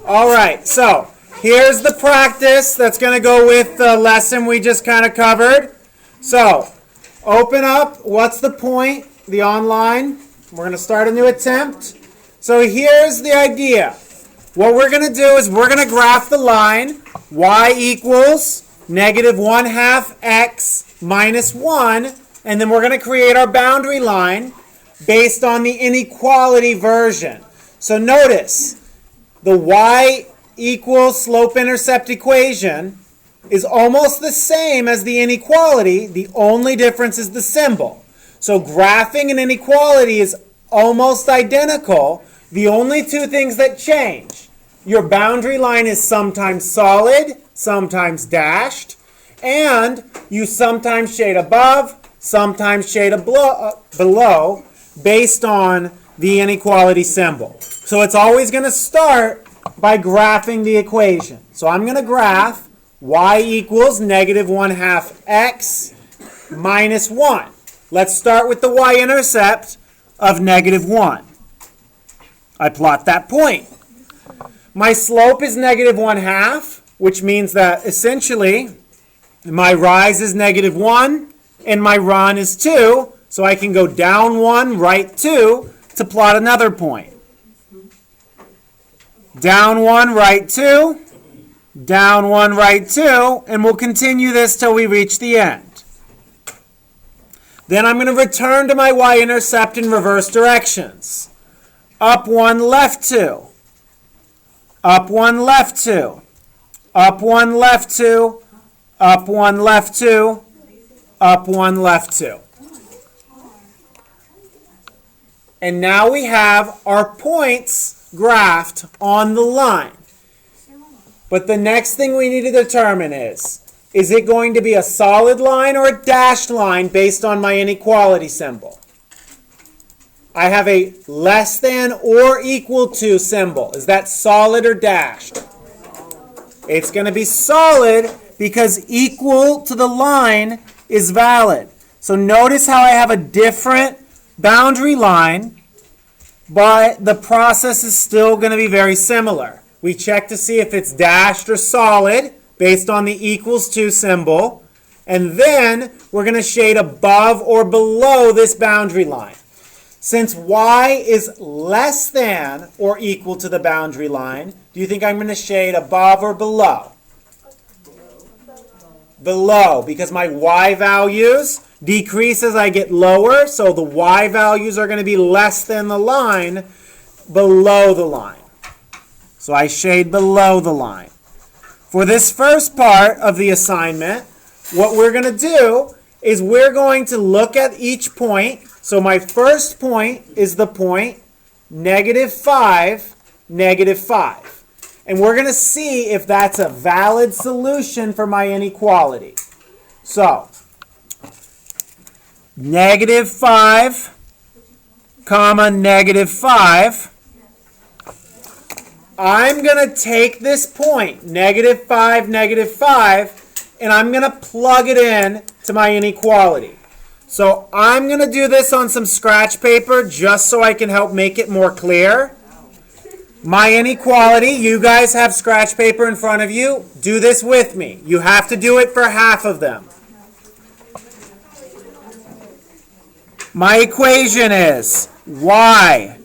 All right, so here's the practice that's going to go with the lesson we just kind of covered. So open up, what's the point, the online. We're going to start a new attempt. So here's the idea. What we're going to do is we're going to graph the line y equals negative 1/2 x minus 1, and then we're going to create our boundary line based on the inequality version. So notice, the y equals slope-intercept equation is almost the same as the inequality. The only difference is the symbol. So graphing an inequality is almost identical. The only two things that change, your boundary line is sometimes solid, sometimes dashed, and you sometimes shade above, sometimes shade below, based on the inequality symbol. So it's always going to start by graphing the equation. So I'm going to graph y equals negative 1/2 x minus 1. Let's start with the y-intercept of negative 1. I plot that point. My slope is negative 1/2, which means that essentially my rise is negative 1 and my run is 2. So I can go down 1, right 2 to plot another point. Down 1, right 2, down 1, right 2, and we'll continue this till we reach the end. Then I'm going to return to my y-intercept in reverse directions. Up 1, left 2. Up 1, left 2. Up 1, left 2. Up 1, left 2. Up 1, left 2. And now we have our points graphed on the line. But the next thing we need to determine is it going to be a solid line or a dashed line based on my inequality symbol? I have a less than or equal to symbol. Is that solid or dashed? It's going to be solid because equal to the line is valid. So notice how I have a different boundary line, but the process is still going to be very similar. We check to see if it's dashed or solid based on the equals to symbol, and then we're going to shade above or below this boundary line. Since y is less than or equal to the boundary line, do you think I'm going to shade above or below? Below, because my y values decrease as I get lower, so the y values are going to be less than the line, below the line. So I shade below the line. For this first part of the assignment, what we're going to do is we're going to look at each point. So my first point is the point negative 5, negative 5. And we're going to see if that's a valid solution for my inequality. So, negative 5, comma, negative 5. I'm going to take this point, negative 5, negative 5, and I'm going to plug it in to my inequality. So I'm going to do this on some scratch paper just so I can help make it more clear. My inequality, you guys have scratch paper in front of you. Do this with me. You have to do it for half of them. My equation is y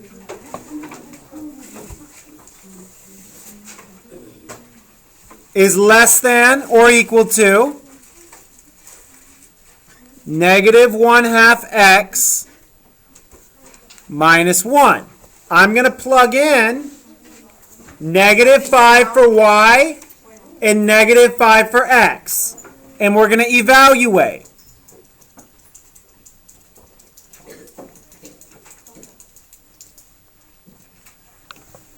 is less than or equal to negative 1/2 x minus 1. I'm going to plug in negative 5 for y and negative 5 for x. And we're going to evaluate.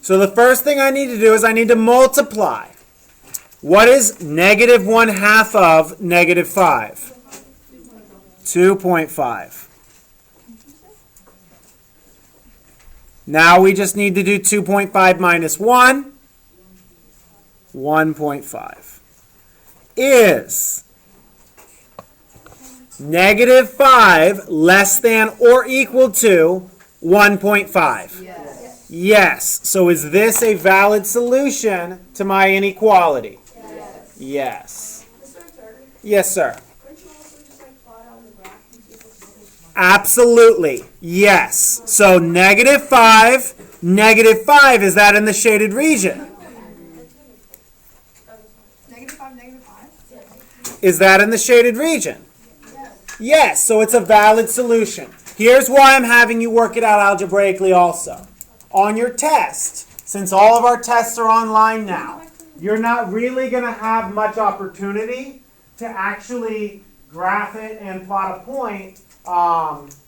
So the first thing I need to do is I need to multiply. What is negative 1/2 of negative 5? 2.5. Now we just need to do 2.5 minus 1. 1.5. Is negative 5 less than or equal to 1.5? Yes. Yes. So is this a valid solution to my inequality? Yes. Yes. Yes, sir. Couldn't you also just plot out the graph and see if it's Absolutely. Yes. So -5, -5, is that in the shaded region? -5? Is that in the shaded region? Yes. So it's a valid solution. Here's why I'm having you work it out algebraically also. On your test, since all of our tests are online now, you're not really going to have much opportunity to actually graph it and plot a point.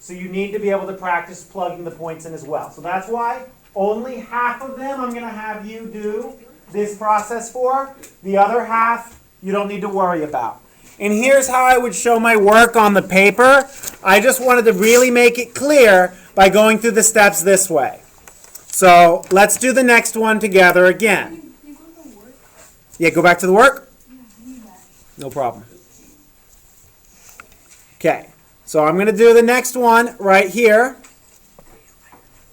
So you need to be able to practice plugging the points in as well. So that's why only half of them I'm going to have you do this process for. The other half you don't need to worry about. And here's how I would show my work on the paper. I just wanted to really make it clear by going through the steps this way. So let's do the next one together again. Yeah, go back to the work? No problem. Okay, so I'm going to do the next one right here.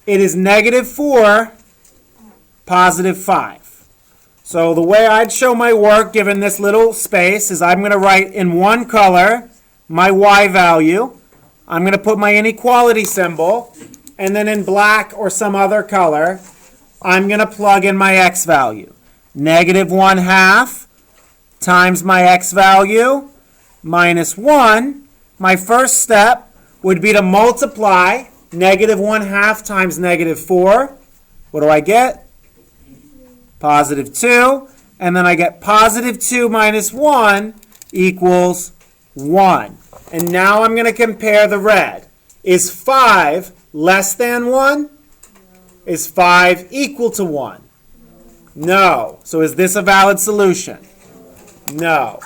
It is -4, +5. So the way I'd show my work, given this little space, is I'm going to write in one color my y value. I'm going to put my inequality symbol. And then in black or some other color, I'm going to plug in my x value. -1/2 times my x value minus 1. My first step would be to multiply -1/2 times -4. What do I get? +2. And then I get +2 minus 1 equals 1. And now I'm going to compare the red. Is 5 less than 1? Is 5 equal to 1? No. So is this a valid solution? No.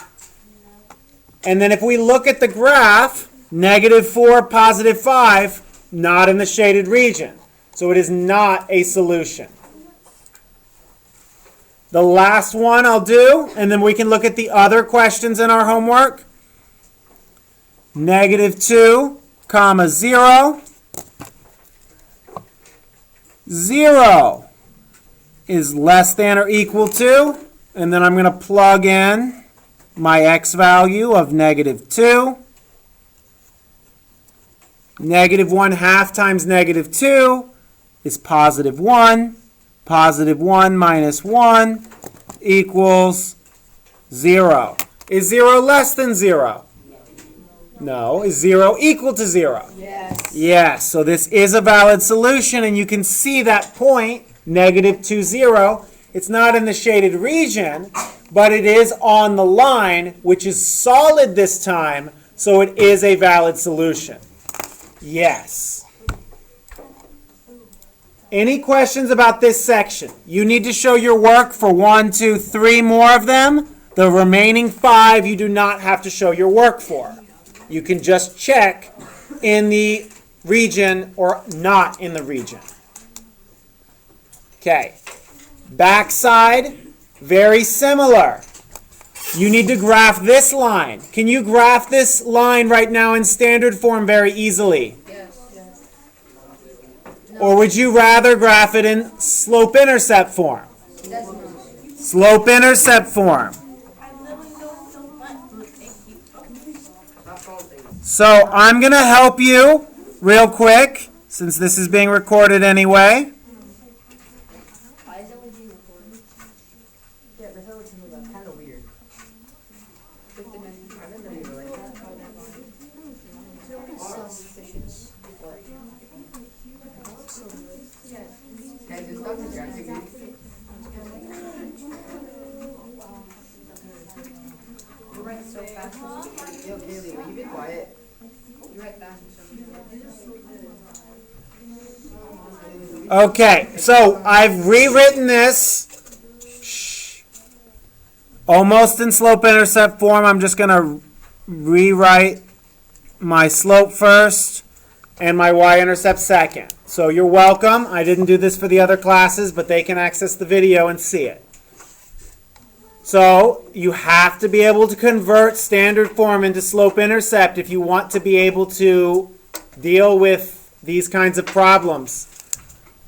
And then if we look at the graph, -4, +5, not in the shaded region. So it is not a solution. The last one I'll do, and then we can look at the other questions in our homework. -2, 0. 0 is less than or equal to, and then I'm going to plug in my x value of -2. -1/2 times -2 is +1. +1 minus 1 equals 0. Is 0 less than 0? No. Is 0 equal to 0? Yes. Yes. So this is a valid solution, and you can see that point, -2, 0. It's not in the shaded region, but it is on the line, which is solid this time, so it is a valid solution. Yes. Any questions about this section? You need to show your work for 1, 2, 3 more of them. The remaining 5 you do not have to show your work for. You can just check in the region or not in the region. Okay. Backside, very similar. You need to graph this line. Can you graph this line right now in standard form very easily? Yes. Or would you rather graph it in slope-intercept form? Slope-intercept form. So I'm going to help you real quick, since this is being recorded anyway. Why is it being recorded? Yeah, the hell is kind of weird. You write so fast. Yo, Kaylee, will you be quiet? You write fast. Okay, so I've rewritten this almost in slope-intercept form. I'm just going to rewrite my slope first and my y-intercept second. So you're welcome. I didn't do this for the other classes, but they can access the video and see it. So you have to be able to convert standard form into slope-intercept if you want to be able to deal with these kinds of problems.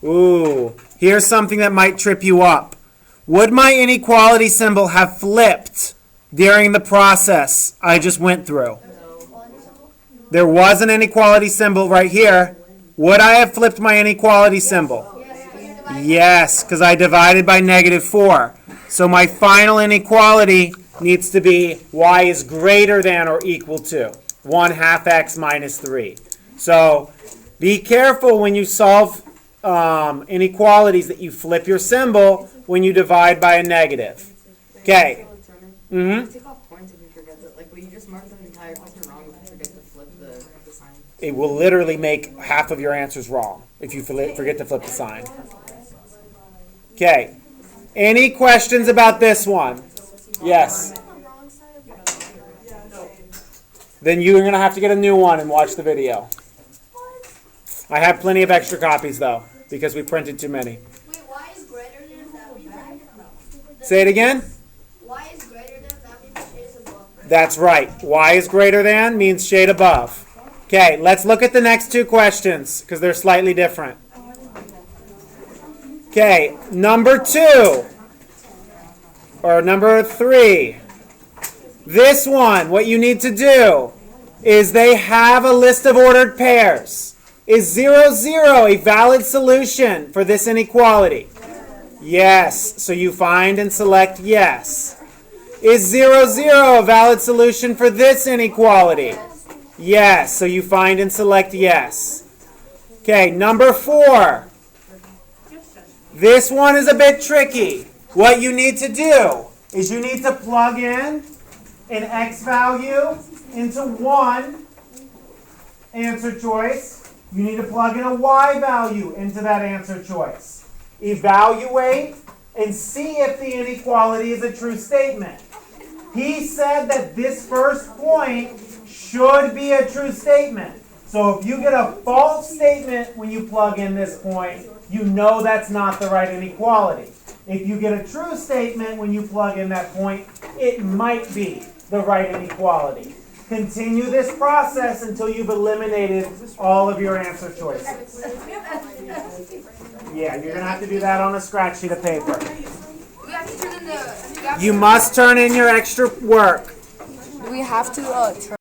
Ooh, here's something that might trip you up. Would my inequality symbol have flipped during the process I just went through? There was an inequality symbol right here. Would I have flipped my inequality symbol? Yes, because I divided by -4. So my final inequality needs to be y is greater than or equal to 1/2 x minus 3. So be careful when you solve inequalities that you flip your symbol when you divide by a negative. Okay. Take off points if you forget to, like, will you just mark the entire question wrong if you forget to flip the sign? It will literally make half of your answers wrong if you forget to flip the sign. Okay. Any questions about this one? Yes. Then you're going to have to get a new one and watch the video. I have plenty of extra copies, though, because we printed too many. Wait, y is greater than that means Say it again. y is greater than that means shade is above. That's right. Y is greater than means shade above. Okay, let's look at the next two questions because they're slightly different. Okay, number 2 or number 3. This one, what you need to do is they have a list of ordered pairs. Is 0, 0 a valid solution for this inequality? Yes. So you find and select yes. Is 0, 0 a valid solution for this inequality? Yes. So you find and select yes. Okay, number 4. This one is a bit tricky. What you need to do is you need to plug in an x value into one answer choice. You need to plug in a y value into that answer choice. Evaluate and see if the inequality is a true statement. He said that this first point should be a true statement. So if you get a false statement when you plug in this point, you know that's not the right inequality. If you get a true statement when you plug in that point, it might be the right inequality. Continue this process until you've eliminated all of your answer choices. Yeah, you're going to have to do that on a scratch sheet of paper. You must turn in your extra work. We have to turn